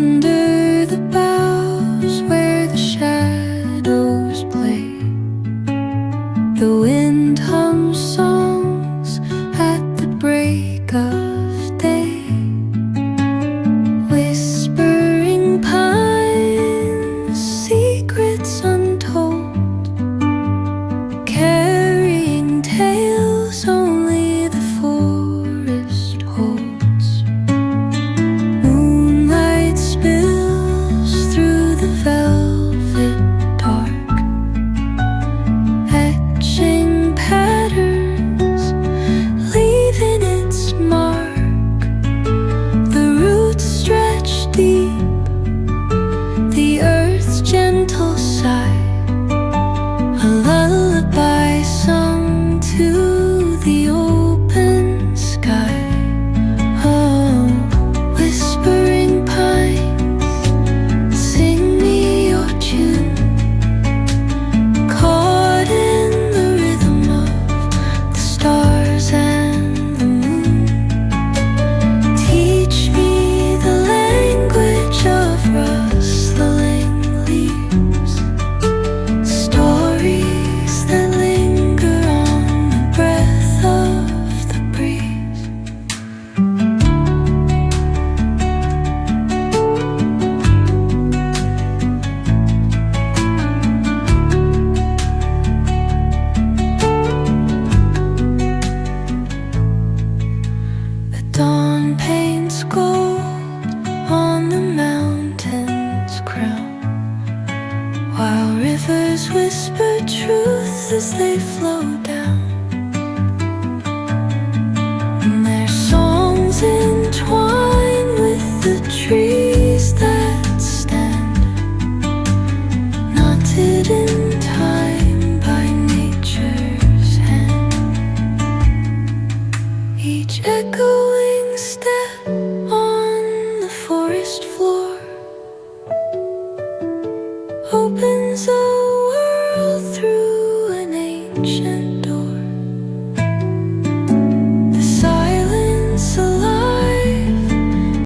Under the boughs where the shadows play, the wind hums songs at the break of day. Whispering pines, secrets untold, carrying tales only the forest holds. Moonlight spills through the velvet dark, etching patterns, leaving its mark. The roots stretch deep, the earth's gentle sigh, a lullaby sung to the open sky. Oh, whispering pines, sing me your tune, caught in the rhythm of the stars and the moon. Teach me the language of rustling leaves, stories that linger on the breath of the breeze. The dawn paints gold on the mountain's crown, while rivers whisper truth as they flow down. And their songs entwine with the trees that stand, knotted in time by nature's hand. Each echoing step on the forest floor opens a world through an ancient